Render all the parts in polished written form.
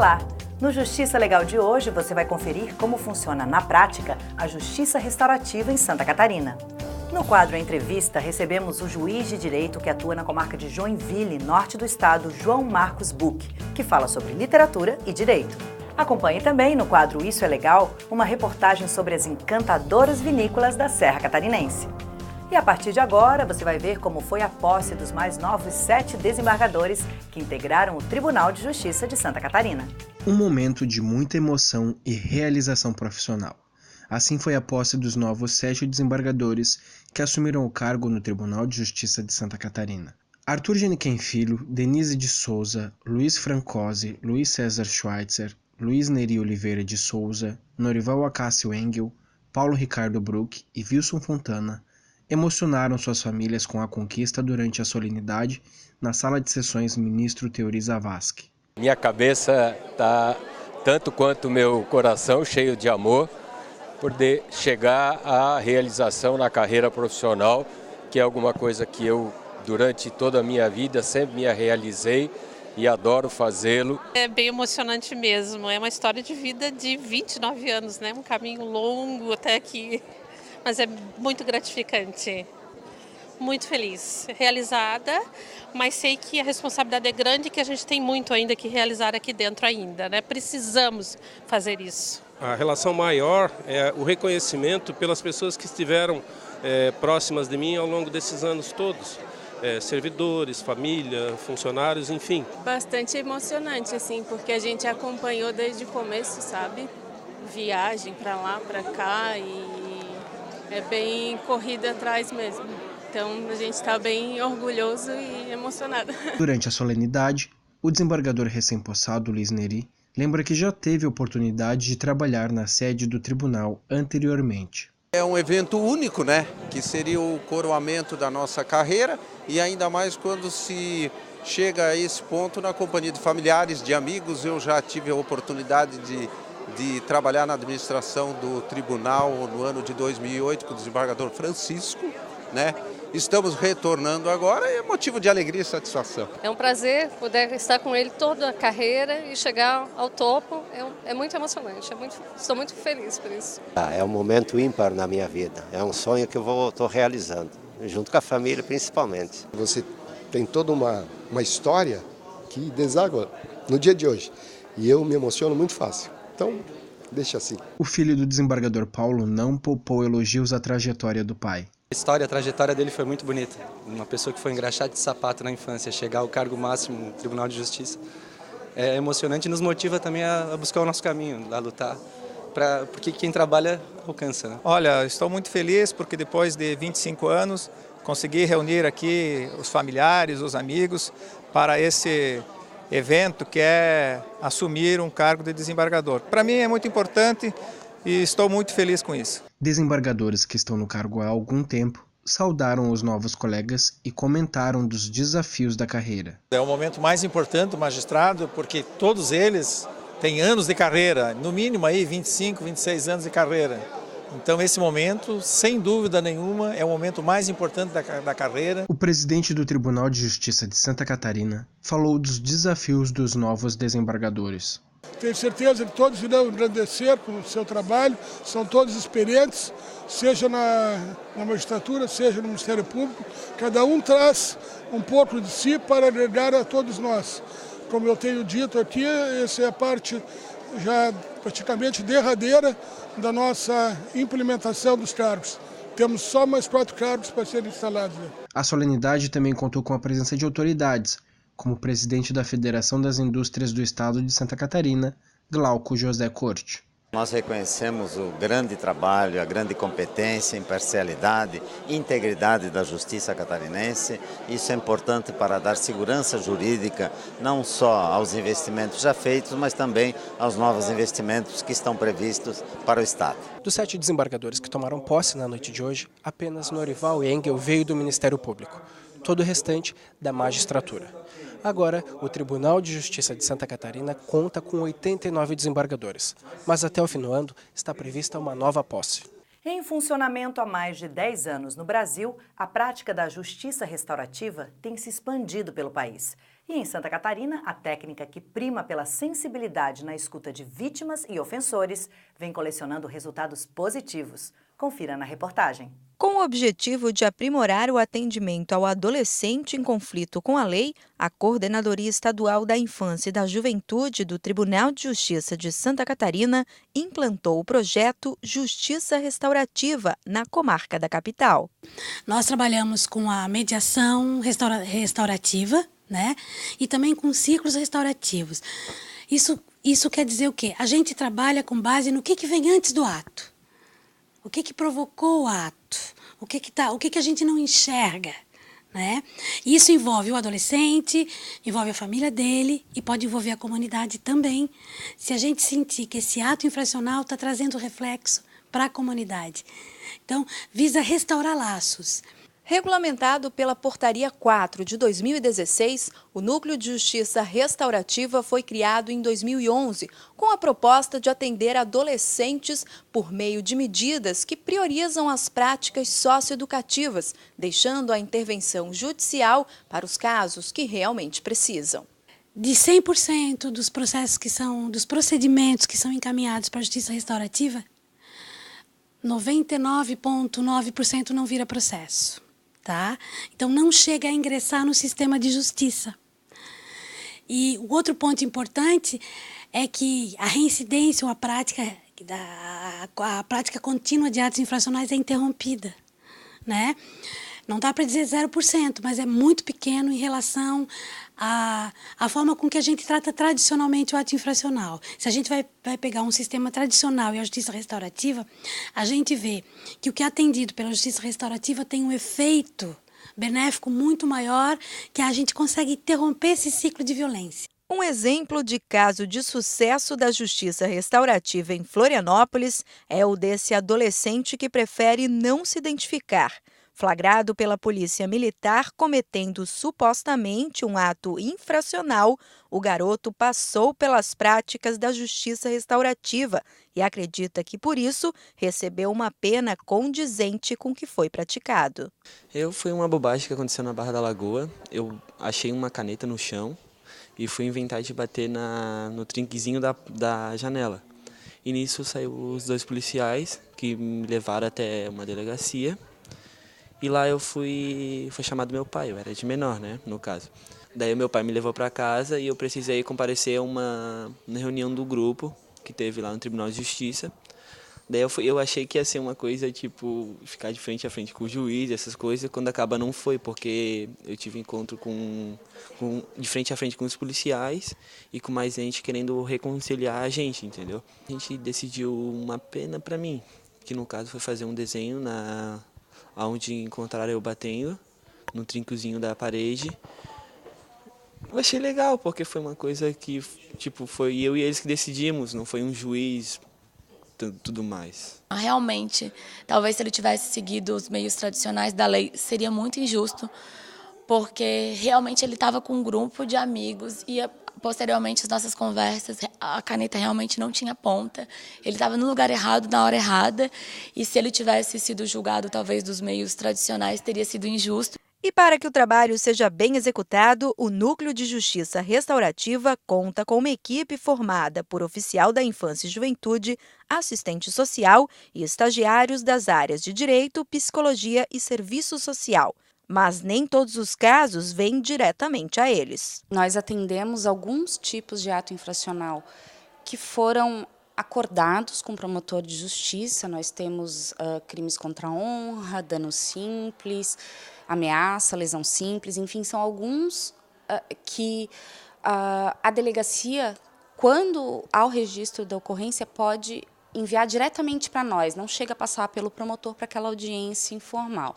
Olá! No Justiça Legal de hoje você vai conferir como funciona na prática a Justiça Restaurativa em Santa Catarina. No quadro Entrevista, recebemos o juiz de direito que atua na comarca de Joinville, norte do estado, João Marcos Buch, que fala sobre literatura e direito. Acompanhe também no quadro Isso é Legal uma reportagem sobre as encantadoras vinícolas da Serra Catarinense. E a partir de agora, você vai ver como foi a posse dos mais novos 7 desembargadores que integraram o Tribunal de Justiça de Santa Catarina. Um momento de muita emoção e realização profissional. Assim foi a posse dos novos 7 desembargadores que assumiram o cargo no Tribunal de Justiça de Santa Catarina. Arthur Geniquem Filho, Denise de Souza, Luiz Francose, Luiz César Schweitzer, Luiz Neri Oliveira de Souza, Norival Acácio Engel, Paulo Ricardo Bruck e Wilson Fontana emocionaram suas famílias com a conquista durante a solenidade na sala de sessões Ministro Teori Zavascki. Minha cabeça está, tanto quanto meu coração, cheio de amor, por chegar à realização na carreira profissional, que é alguma coisa que eu, durante toda a minha vida, sempre me realizei e adoro fazê-lo. É bem emocionante mesmo, é uma história de vida de 29 anos, né? Um caminho longo até aqui. Mas é muito gratificante, muito feliz, realizada, mas sei que a responsabilidade é grande e que a gente tem muito ainda que realizar aqui dentro ainda, né? Precisamos fazer isso. A relação maior é o reconhecimento pelas pessoas que estiveram próximas de mim ao longo desses anos todos. Servidores, família, funcionários, enfim. Bastante emocionante, assim, porque a gente acompanhou desde o começo, sabe? Viagem para lá, para cá e é bem corrida atrás mesmo. Então a gente está bem orgulhoso e emocionado. Durante a solenidade, o desembargador recém-possado Luiz Neri lembra que já teve oportunidade de trabalhar na sede do tribunal anteriormente. É um evento único, né? Que seria o coroamento da nossa carreira e ainda mais quando se chega a esse ponto na companhia de familiares, de amigos. Eu já tive a oportunidade de trabalhar na administração do tribunal no ano de 2008 com o desembargador Francisco, né? Estamos retornando agora e é motivo de alegria e satisfação. É um prazer poder estar com ele toda a carreira e chegar ao topo. É muito emocionante, estou muito feliz por isso. É um momento ímpar na minha vida, é um sonho que eu estou realizando, junto com a família principalmente. Você tem toda uma história que deságua no dia de hoje e eu me emociono muito fácil. Então, deixa assim. O filho do desembargador Paulo não poupou elogios à trajetória do pai. A trajetória dele foi muito bonita. Uma pessoa que foi engraxada de sapato na infância, chegar ao cargo máximo no Tribunal de Justiça. É emocionante e nos motiva também a buscar o nosso caminho, a lutar, porque quem trabalha alcança. Né? Olha, estou muito feliz porque depois de 25 anos consegui reunir aqui os familiares, os amigos para esse evento que é assumir um cargo de desembargador. Para mim é muito importante e estou muito feliz com isso. Desembargadores que estão no cargo há algum tempo saudaram os novos colegas e comentaram dos desafios da carreira. É o momento mais importante do magistrado porque todos eles têm anos de carreira, no mínimo aí 25, 26 anos de carreira. Então esse momento, sem dúvida nenhuma, é o momento mais importante da carreira. O presidente do Tribunal de Justiça de Santa Catarina falou dos desafios dos novos desembargadores. Tenho certeza que todos irão engrandecer com o seu trabalho, são todos experientes, seja na magistratura, seja no Ministério Público. Cada um traz um pouco de si para agregar a todos nós. Como eu tenho dito aqui, essa é a parte já praticamente derradeira da nossa implementação dos cargos. Temos só mais 4 cargos para serem instalados. A solenidade também contou com a presença de autoridades, como o presidente da Federação das Indústrias do Estado de Santa Catarina, Glauco José Corte. Nós reconhecemos o grande trabalho, a grande competência, imparcialidade, integridade da Justiça catarinense. Isso é importante para dar segurança jurídica, não só aos investimentos já feitos, mas também aos novos investimentos que estão previstos para o Estado. Dos 7 desembargadores que tomaram posse na noite de hoje, apenas Norival Engel veio do Ministério Público. Todo o restante da magistratura. Agora, o Tribunal de Justiça de Santa Catarina conta com 89 desembargadores, mas até o fim do ano está prevista uma nova posse. Em funcionamento há mais de 10 anos no Brasil, a prática da justiça restaurativa tem se expandido pelo país. E em Santa Catarina, a técnica que prima pela sensibilidade na escuta de vítimas e ofensores vem colecionando resultados positivos. Confira na reportagem. Com o objetivo de aprimorar o atendimento ao adolescente em conflito com a lei, a Coordenadoria Estadual da Infância e da Juventude do Tribunal de Justiça de Santa Catarina implantou o projeto Justiça Restaurativa na comarca da capital. Nós trabalhamos com a mediação restaurativa, né? E também com ciclos restaurativos. Isso quer dizer o quê? A gente trabalha com base no que vem antes do ato. O que provocou o ato? O que a gente não enxerga? Né? Isso envolve o adolescente, envolve a família dele e pode envolver a comunidade também, se a gente sentir que esse ato infracional está trazendo reflexo para a comunidade. Então, visa restaurar laços. Regulamentado pela Portaria 4 de 2016, o Núcleo de Justiça Restaurativa foi criado em 2011, com a proposta de atender adolescentes por meio de medidas que priorizam as práticas socioeducativas, deixando a intervenção judicial para os casos que realmente precisam. De 100% dos dos procedimentos que são encaminhados para a justiça restaurativa, 99,9% não vira processo. Tá? Então, não chega a ingressar no sistema de justiça. E o outro ponto importante é que a reincidência ou a prática contínua de atos infracionais é interrompida. Né? Não dá para dizer 0%, mas é muito pequeno em relação à forma com que a gente trata tradicionalmente o ato infracional. Se a gente vai pegar um sistema tradicional e a justiça restaurativa, a gente vê que o que é atendido pela justiça restaurativa tem um efeito benéfico muito maior, que a gente consegue interromper esse ciclo de violência. Um exemplo de caso de sucesso da justiça restaurativa em Florianópolis é o desse adolescente que prefere não se identificar. Flagrado pela polícia militar cometendo supostamente um ato infracional, o garoto passou pelas práticas da justiça restaurativa e acredita que, por isso, recebeu uma pena condizente com o que foi praticado. Foi uma bobagem que aconteceu na Barra da Lagoa. Eu achei uma caneta no chão e fui inventar de bater no trinquezinho da janela. E nisso saiu os 2 policiais que me levaram até uma delegacia. E lá foi chamado meu pai, eu era de menor, né, no caso. Daí meu pai me levou para casa e eu precisei comparecer a uma reunião do grupo que teve lá no Tribunal de Justiça. Daí eu achei que ia ser uma coisa tipo ficar de frente a frente com o juiz, essas coisas, quando acaba não foi, porque eu tive encontro de frente a frente com os policiais e com mais gente querendo reconciliar a gente, entendeu? A gente decidiu uma pena para mim, que no caso foi fazer um desenho onde encontraram eu batendo no trincozinho da parede. Eu achei legal, porque foi uma coisa que foi eu e eles que decidimos, não foi um juiz, tudo mais. Realmente, talvez se ele tivesse seguido os meios tradicionais da lei, seria muito injusto, porque realmente ele estava com um grupo de amigos e posteriormente as nossas conversas, a caneta realmente não tinha ponta, ele estava no lugar errado, na hora errada, e se ele tivesse sido julgado talvez dos meios tradicionais, teria sido injusto. E para que o trabalho seja bem executado, o Núcleo de Justiça Restaurativa conta com uma equipe formada por oficial da Infância e Juventude, assistente social e estagiários das áreas de Direito, Psicologia e Serviço Social. Mas nem todos os casos vêm diretamente a eles. Nós atendemos alguns tipos de ato infracional que foram acordados com o promotor de justiça. Nós temos crimes contra a honra, dano simples, ameaça, lesão simples, enfim, são alguns que a delegacia, quando há o registro da ocorrência, pode enviar diretamente para nós, não chega a passar pelo promotor para aquela audiência informal.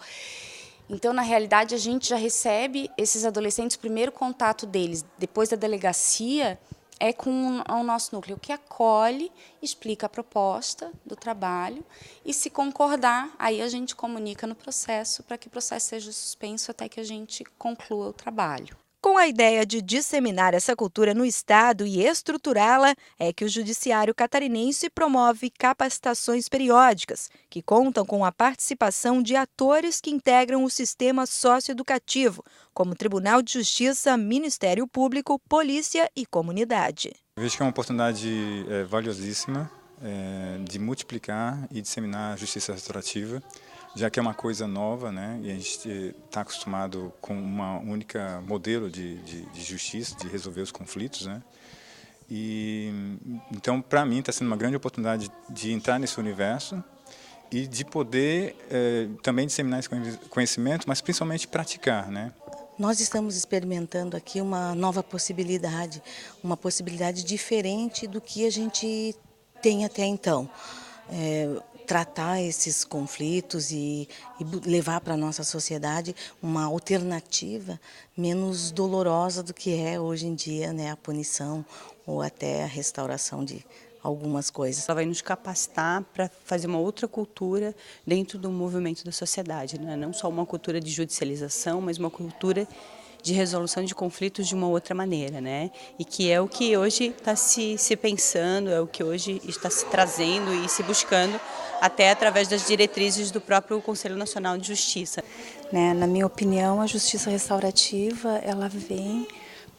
Então, na realidade, a gente já recebe esses adolescentes, o primeiro contato deles, depois da delegacia, é com o nosso núcleo, que acolhe, explica a proposta do trabalho e, se concordar, aí a gente comunica no processo para que o processo seja suspenso até que a gente conclua o trabalho. Com a ideia de disseminar essa cultura no Estado e estruturá-la, é que o Judiciário Catarinense promove capacitações periódicas, que contam com a participação de atores que integram o sistema socioeducativo, como Tribunal de Justiça, Ministério Público, Polícia e Comunidade. Eu vejo que é uma oportunidade valiosíssima de multiplicar e disseminar a justiça restaurativa, já que é uma coisa nova, né? E a gente está acostumado com uma única modelo de justiça, de resolver os conflitos, né? E então, para mim, está sendo uma grande oportunidade de entrar nesse universo e de poder também disseminar esse conhecimento, mas principalmente praticar, né? Nós estamos experimentando aqui uma nova possibilidade, uma possibilidade diferente do que a gente tem até então. Tratar esses conflitos e levar para a nossa sociedade uma alternativa menos dolorosa do que é hoje em dia, né, a punição ou até a restauração de algumas coisas. Ela vai nos capacitar para fazer uma outra cultura dentro do movimento da sociedade, né? Não só uma cultura de judicialização, mas uma cultura de resolução de conflitos de uma outra maneira, né? E que é o que hoje está se pensando, é o que hoje está se trazendo e se buscando, até através das diretrizes do próprio Conselho Nacional de Justiça. Na minha opinião, a justiça restaurativa ela vem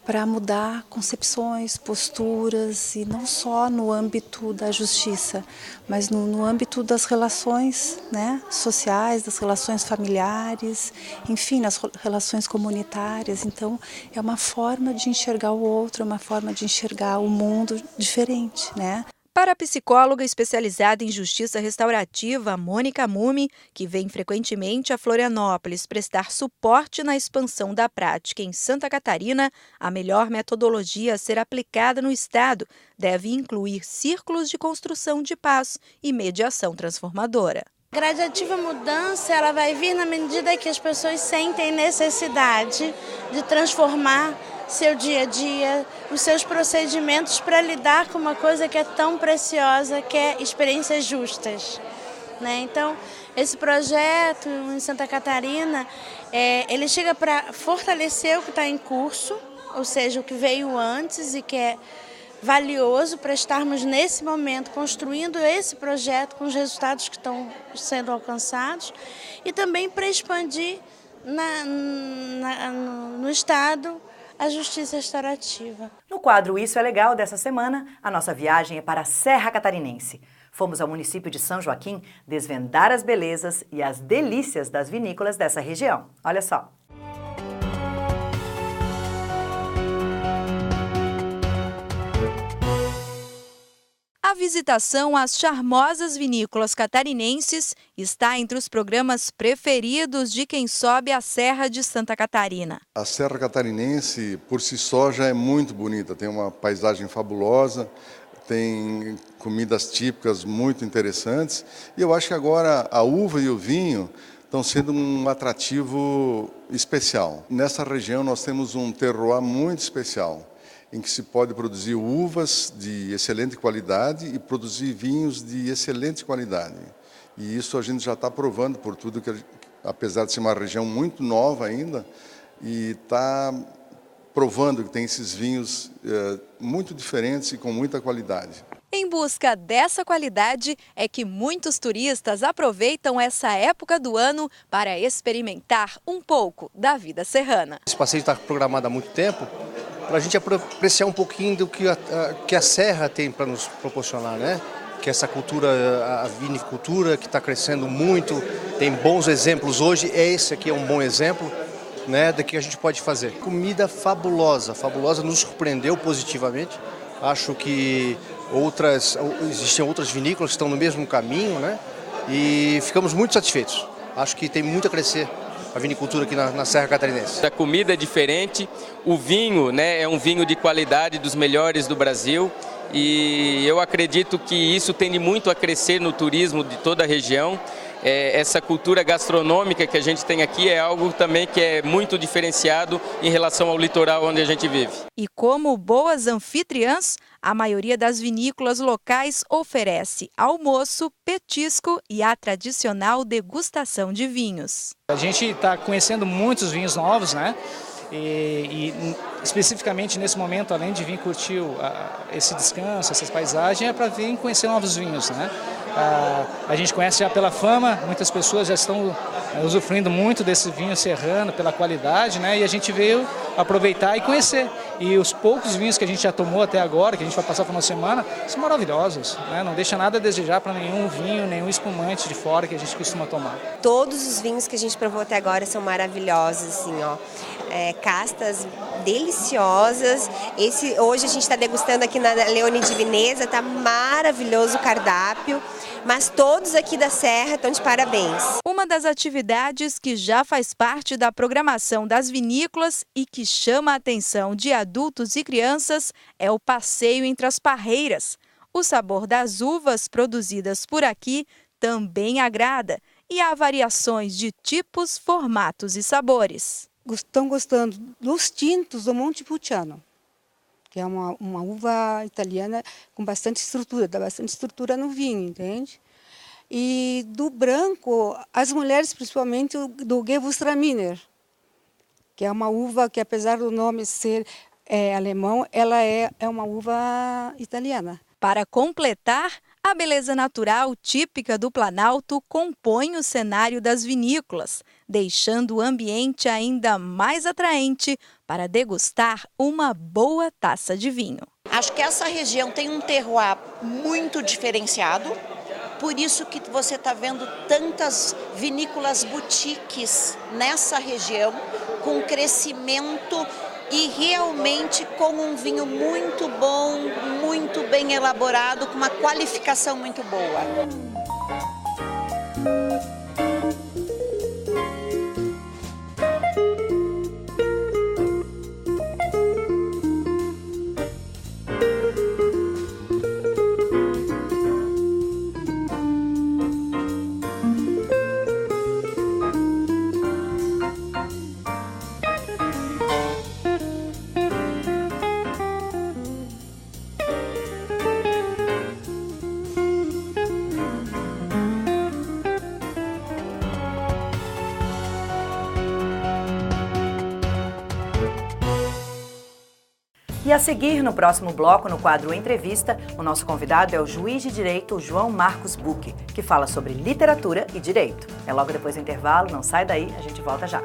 para mudar concepções, posturas, e não só no âmbito da justiça, mas no âmbito das relações, né, sociais, das relações familiares, enfim, nas relações comunitárias. Então, é uma forma de enxergar o outro, é uma forma de enxergar o mundo diferente, né? Para a psicóloga especializada em justiça restaurativa, Mônica Mumi, que vem frequentemente a Florianópolis prestar suporte na expansão da prática em Santa Catarina, a melhor metodologia a ser aplicada no Estado deve incluir círculos de construção de paz e mediação transformadora. A gradativa mudança ela vai vir na medida que as pessoas sentem necessidade de transformar seu dia a dia, os seus procedimentos para lidar com uma coisa que é tão preciosa, que é experiências justas, né? Então, esse projeto em Santa Catarina, ele chega para fortalecer o que está em curso, ou seja, o que veio antes e que é valioso para estarmos nesse momento construindo esse projeto com os resultados que estão sendo alcançados e também para expandir no Estado a justiça restaurativa. No quadro Isso é Legal dessa semana, a nossa viagem é para a Serra Catarinense. Fomos ao município de São Joaquim desvendar as belezas e as delícias das vinícolas dessa região. Olha só. A visitação às charmosas vinícolas catarinenses está entre os programas preferidos de quem sobe a Serra de Santa Catarina. A Serra Catarinense, por si só, já é muito bonita, tem uma paisagem fabulosa, tem comidas típicas muito interessantes e eu acho que agora a uva e o vinho estão sendo um atrativo especial. Nessa região nós temos um terroir muito especial, em que se pode produzir uvas de excelente qualidade e produzir vinhos de excelente qualidade. E isso a gente já está provando por tudo que, apesar de ser uma região muito nova ainda, e está provando que tem esses vinhos muito diferentes e com muita qualidade. Em busca dessa qualidade é que muitos turistas aproveitam essa época do ano para experimentar um pouco da vida serrana. Esse passeio está programado há muito tempo, para a gente apreciar um pouquinho do que a serra tem para nos proporcionar, né? Que essa cultura, a vinicultura que está crescendo muito, tem bons exemplos hoje, esse aqui é um bom exemplo, né, do que a gente pode fazer. Comida fabulosa, nos surpreendeu positivamente, acho que existem outras vinícolas que estão no mesmo caminho, né? E ficamos muito satisfeitos, acho que tem muito a crescer a vinicultura aqui na Serra Catarinense. A comida é diferente, o vinho, né, é um vinho de qualidade dos melhores do Brasil e eu acredito que isso tende muito a crescer no turismo de toda a região. Essa cultura gastronômica que a gente tem aqui é algo também que é muito diferenciado em relação ao litoral onde a gente vive. E como boas anfitriãs, a maioria das vinícolas locais oferece almoço, petisco e a tradicional degustação de vinhos. A gente está conhecendo muitos vinhos novos, né? E especificamente nesse momento, além de vir curtir esse descanso, essas paisagens, é para vir conhecer novos vinhos, né? A gente conhece já pela fama, muitas pessoas já estão usufruindo muito desse vinho serrano, pela qualidade, né? E a gente veio aproveitar e conhecer. E os poucos vinhos que a gente já tomou até agora, que a gente vai passar por uma semana, são maravilhosos, né? Não deixa nada a desejar para nenhum vinho, nenhum espumante de fora que a gente costuma tomar. Todos os vinhos que a gente provou até agora são maravilhosos, assim, ó. Castas deliciosas. Hoje a gente está degustando aqui na Leone de Veneza, tá maravilhoso o cardápio. Mas todos aqui da Serra estão de parabéns. Uma das atividades que já faz parte da programação das vinícolas e que chama a atenção de adultos e crianças é o passeio entre as parreiras. O sabor das uvas produzidas por aqui também agrada e há variações de tipos, formatos e sabores. Estão gostando dos tintos do Montepulciano, que é uma uva italiana com bastante estrutura, dá bastante estrutura no vinho, entende? E do branco, as mulheres, principalmente do Gewürztraminer, que é uma uva que, apesar do nome ser alemão, ela é uma uva italiana. Para completar, a beleza natural típica do Planalto compõe o cenário das vinícolas, deixando o ambiente ainda mais atraente para degustar uma boa taça de vinho. Acho que essa região tem um terroir muito diferenciado, por isso que você está vendo tantas vinícolas boutiques nessa região, com crescimento e realmente com um vinho muito bom, muito bem elaborado, com uma qualificação muito boa. E a seguir, no próximo bloco, no quadro Entrevista, o nosso convidado é o juiz de direito João Marcos Buch, que fala sobre literatura e direito. É logo depois do intervalo, não sai daí, a gente volta já.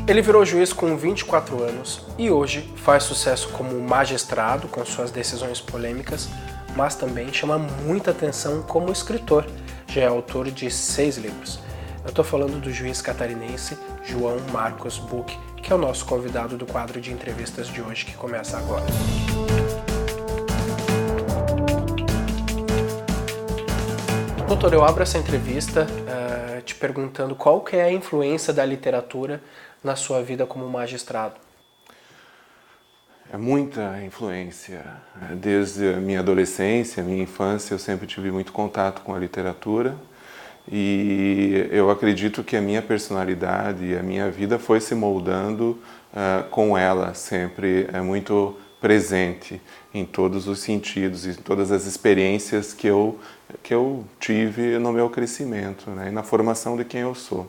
Ele virou juiz com 24 anos e hoje faz sucesso como magistrado com suas decisões polêmicas, mas também chama muita atenção como escritor. Já é autor de 6 livros. Eu estou falando do juiz catarinense João Marcos Buch, que é o nosso convidado do quadro de entrevistas de hoje, que começa agora. Doutor, eu abro essa entrevista te perguntando qual que é a influência da literatura na sua vida como magistrado. É muita influência. Desde a minha adolescência, minha infância, eu sempre tive muito contato com a literatura e eu acredito que a minha personalidade e a minha vida foi se moldando com ela, sempre muito presente em todos os sentidos e todas as experiências que eu tive no meu crescimento, né, e na formação de quem eu sou.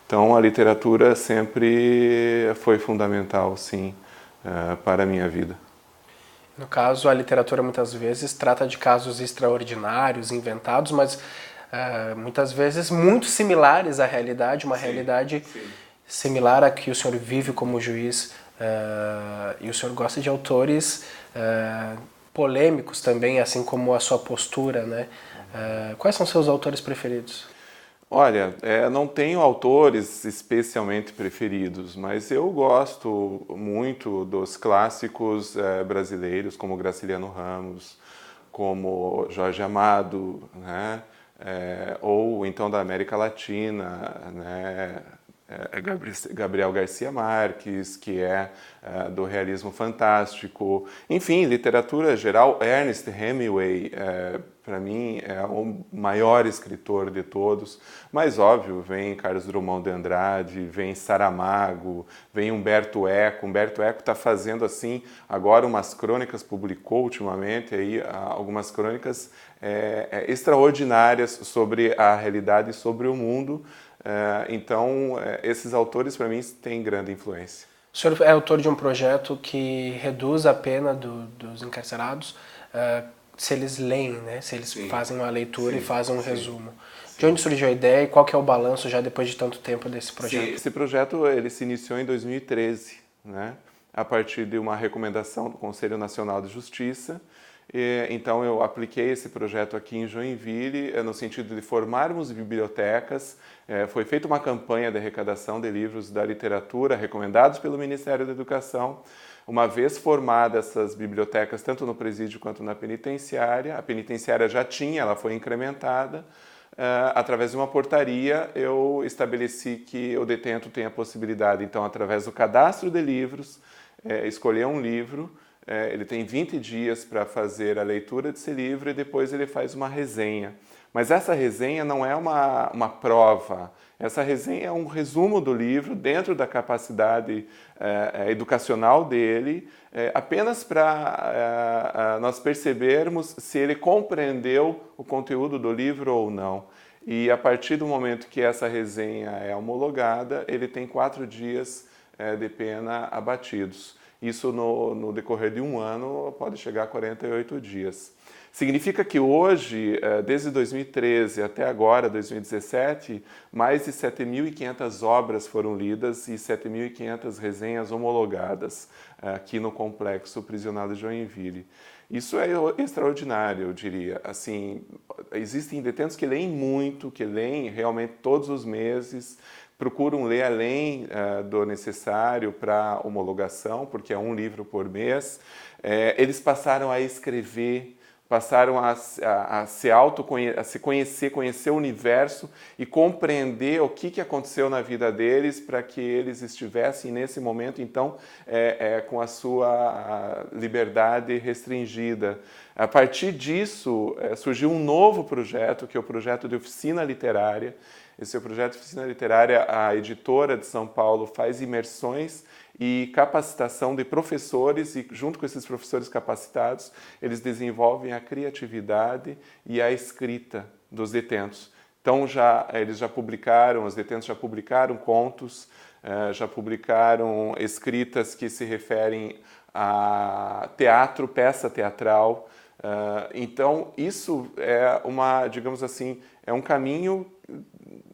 Então, a literatura sempre foi fundamental, sim, para a minha vida. No caso, a literatura muitas vezes trata de casos extraordinários, inventados, mas muitas vezes muito similares à realidade, uma realidade similar à que o senhor vive como juiz. E o senhor gosta de autores polêmicos também, assim como a sua postura, né? Quais são seus autores preferidos? Olha, não tenho autores especialmente preferidos, mas eu gosto muito dos clássicos brasileiros, como Graciliano Ramos, como Jorge Amado, né? Ou então da América Latina, né? Gabriel Garcia Marques, que é do realismo fantástico. Enfim, literatura geral, Ernest Hemingway, para mim, é o maior escritor de todos. Mas, óbvio, vem Carlos Drummond de Andrade, vem Saramago, vem Humberto Eco. Humberto Eco está fazendo, assim, agora umas crônicas, publicou ultimamente aí, algumas crônicas extraordinárias sobre a realidade e sobre o mundo. Então, esses autores, para mim, têm grande influência. O senhor é autor de um projeto que reduz a pena dos encarcerados se eles leem, né? Se eles fazem uma leitura e fazem um resumo. De onde surgiu a ideia e qual que é o balanço já depois de tanto tempo desse projeto? Esse projeto ele se iniciou em 2013, né? A partir de uma recomendação do Conselho Nacional de Justiça. Então, eu apliquei esse projeto aqui em Joinville, no sentido de formarmos bibliotecas. Foi feita uma campanha de arrecadação de livros da literatura recomendados pelo Ministério da Educação. Uma vez formadas essas bibliotecas, tanto no presídio quanto na penitenciária, a penitenciária já tinha, ela foi incrementada. Através de uma portaria, eu estabeleci que o detento tem a possibilidade, então, através do cadastro de livros, escolher um livro. Ele tem 20 dias para fazer a leitura desse livro e depois ele faz uma resenha. Mas essa resenha não é uma prova. Essa resenha é um resumo do livro dentro da capacidade educacional dele, apenas para nós percebermos se ele compreendeu o conteúdo do livro ou não. E a partir do momento que essa resenha é homologada, ele tem 4 dias de pena abatidos. Isso no decorrer de um ano pode chegar a 48 dias. Significa que hoje, desde 2013 até agora, 2017, mais de 7.500 obras foram lidas e 7.500 resenhas homologadas aqui no Complexo Prisional de Joinville. Isso é extraordinário, eu diria. Assim, existem detentos que leem muito, que leem realmente todos os meses, procuram ler além do necessário para homologação, porque é um livro por mês. Eles passaram a escrever, passaram a se conhecer o universo e compreender o que aconteceu na vida deles para que eles estivessem nesse momento, então, com a sua liberdade restringida. A partir disso, surgiu um novo projeto, que é o projeto de oficina literária. Esse é o projeto de oficina literária, a editora de São Paulo faz imersões e capacitação de professores e, junto com esses professores capacitados, eles desenvolvem a criatividade e a escrita dos detentos. Então, eles já publicaram, os detentos já publicaram contos, já publicaram escritas que se referem a teatro, peça teatral. Então, isso é digamos assim, é um caminho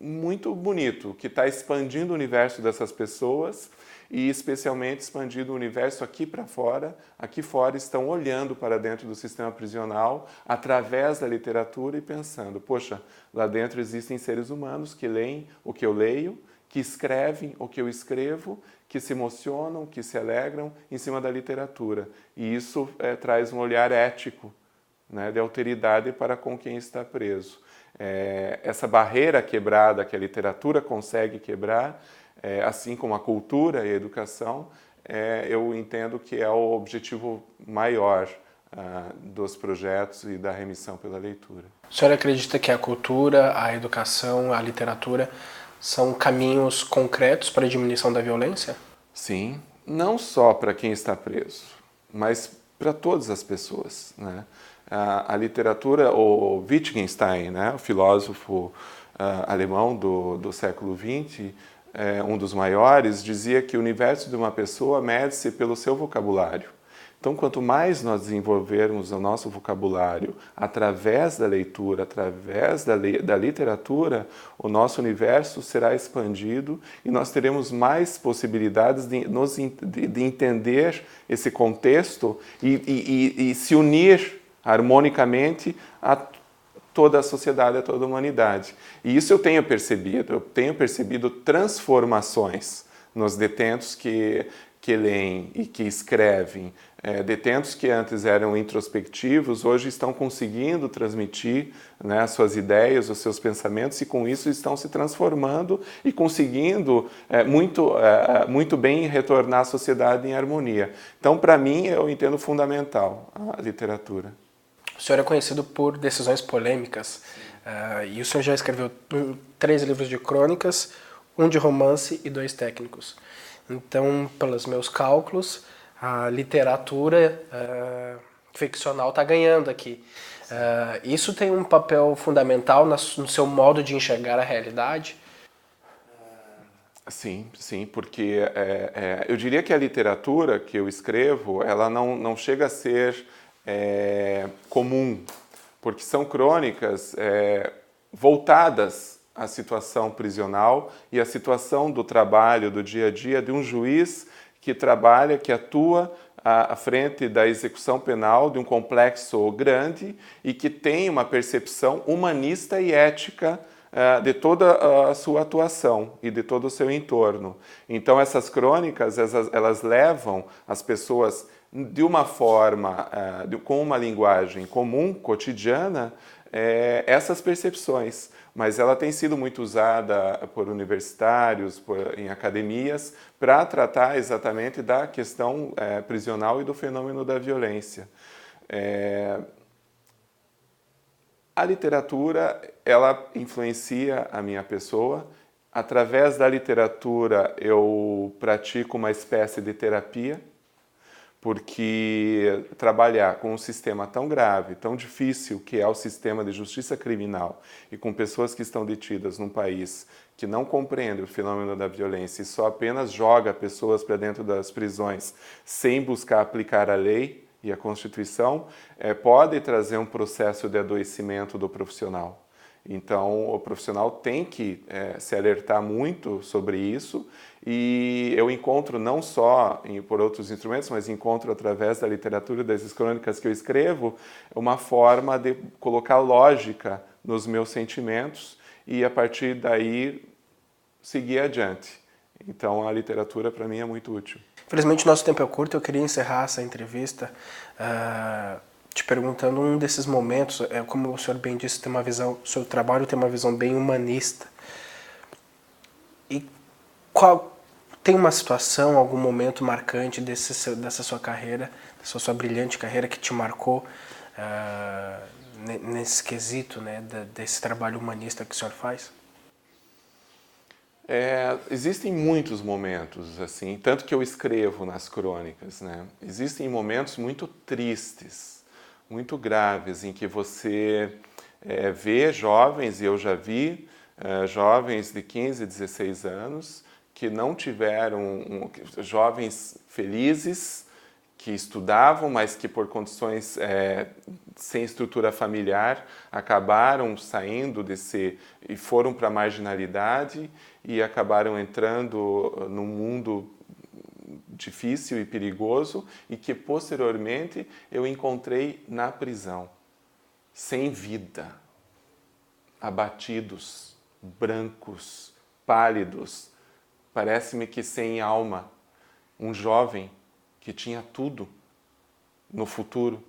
muito bonito, que está expandindo o universo dessas pessoas e especialmente expandindo o universo aqui para fora. Aqui fora estão olhando para dentro do sistema prisional através da literatura e pensando, poxa, lá dentro existem seres humanos que leem o que eu leio, que escrevem o que eu escrevo, que se emocionam, que se alegram em cima da literatura. E isso traz um olhar ético, né, de alteridade para com quem está preso. Essa barreira quebrada que a literatura consegue quebrar, assim como a cultura e a educação, eu entendo que é o objetivo maior dos projetos e da remissão pela leitura. O senhor acredita que a cultura, a educação, a literatura são caminhos concretos para a diminuição da violência? Sim, não só para quem está preso, mas para todas as pessoas, né? A literatura, o Wittgenstein, né, o filósofo alemão do século XX, um dos maiores, dizia que o universo de uma pessoa mede-se pelo seu vocabulário. Então, quanto mais nós desenvolvermos o nosso vocabulário através da leitura, através da literatura, o nosso universo será expandido e nós teremos mais possibilidades de entender esse contexto e se unir harmonicamente a toda a sociedade, a toda a humanidade. E isso eu tenho percebido transformações nos detentos que que leem e que escrevem, detentos que antes eram introspectivos, hoje estão conseguindo transmitir, né, suas ideias, os seus pensamentos, e com isso estão se transformando e conseguindo muito bem retornar à sociedade em harmonia. Então, para mim, eu entendo fundamental a literatura. O senhor é conhecido por decisões polêmicas, e o senhor já escreveu 3 livros de crônicas, 1 de romance e 2 técnicos. Então, pelos meus cálculos, a literatura ficcional está ganhando aqui. Isso tem um papel fundamental no seu modo de enxergar a realidade? Sim, porque eu diria que a literatura que eu escrevo, ela não chega a ser comum, porque são crônicas voltadas à situação prisional e à situação do trabalho, do dia a dia de um juiz que trabalha, que atua à frente da execução penal de um complexo grande e que tem uma percepção humanista e ética de toda a sua atuação e de todo o seu entorno. Então essas crônicas, elas levam as pessoas de uma forma, com uma linguagem comum, cotidiana, essas percepções. Mas ela tem sido muito usada por universitários, em academias, para tratar exatamente da questão prisional e do fenômeno da violência. A literatura, ela influencia a minha pessoa. Através da literatura, eu pratico uma espécie de terapia, porque trabalhar com um sistema tão grave, tão difícil, que é o sistema de justiça criminal, e com pessoas que estão detidas num país que não compreende o fenômeno da violência e só apenas joga pessoas para dentro das prisões sem buscar aplicar a lei e a Constituição, pode trazer um processo de adoecimento do profissional. Então, o profissional tem que se alertar muito sobre isso, e eu encontro não só por outros instrumentos, mas encontro através da literatura, dessas crônicas que eu escrevo, uma forma de colocar lógica nos meus sentimentos e, a partir daí, seguir adiante. Então, a literatura, para mim, é muito útil. Infelizmente, nosso tempo é curto. Eu queria encerrar essa entrevista te perguntando um desses momentos, como o senhor bem disse, tem uma visão, o seu trabalho tem uma visão bem humanista. E tem uma situação, algum momento marcante dessa sua carreira, dessa sua brilhante carreira, que te marcou nesse quesito, né, desse trabalho humanista que o senhor faz? Existem muitos momentos, assim, tanto que eu escrevo nas crônicas, né? Existem momentos muito tristes, muito graves, em que você vê jovens, e eu já vi jovens de 15, 16 anos, que não tiveram, jovens felizes, que estudavam, mas que por condições sem estrutura familiar, acabaram saindo e foram para a marginalidade e acabaram entrando num mundo difícil e perigoso, e que posteriormente eu encontrei na prisão, sem vida, abatidos, brancos, pálidos, parece-me que sem alma, um jovem que tinha tudo no futuro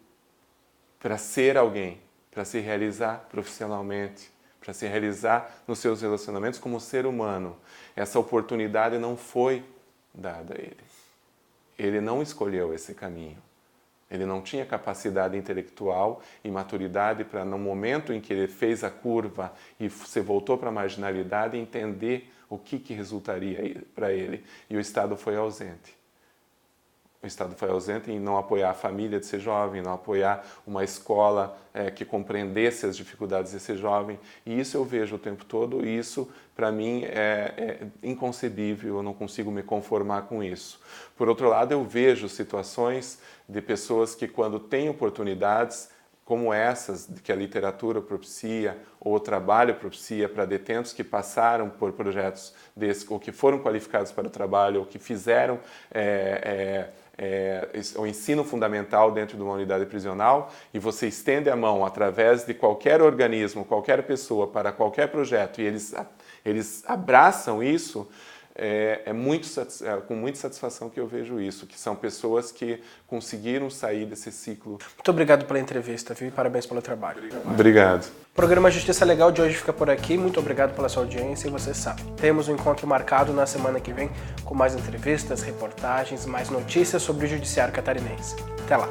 para ser alguém, para se realizar profissionalmente, para se realizar nos seus relacionamentos como ser humano. Essa oportunidade não foi dada a ele. Ele não escolheu esse caminho. Ele não tinha capacidade intelectual e maturidade para, no momento em que ele fez a curva e se voltou para a marginalidade, entender o que resultaria para ele. E o Estado foi ausente. O Estado foi ausente em não apoiar a família de ser jovem, não apoiar uma escola que compreendesse as dificuldades de ser jovem. E isso eu vejo o tempo todo, e isso, para mim, é inconcebível, eu não consigo me conformar com isso. Por outro lado, eu vejo situações de pessoas que, quando têm oportunidades, como essas que a literatura propicia, ou o trabalho propicia para detentos que passaram por projetos desses, ou que foram qualificados para o trabalho, ou que fizeram o ensino fundamental dentro de uma unidade prisional, e você estende a mão através de qualquer organismo, qualquer pessoa, para qualquer projeto, e eles abraçam isso, com muita satisfação que eu vejo isso, que são pessoas que conseguiram sair desse ciclo. Muito obrigado pela entrevista, viu? E parabéns pelo trabalho. Obrigado. O programa Justiça Legal de hoje fica por aqui. Muito obrigado pela sua audiência e você sabe, temos um encontro marcado na semana que vem com mais entrevistas, reportagens, mais notícias sobre o judiciário catarinense. Até lá!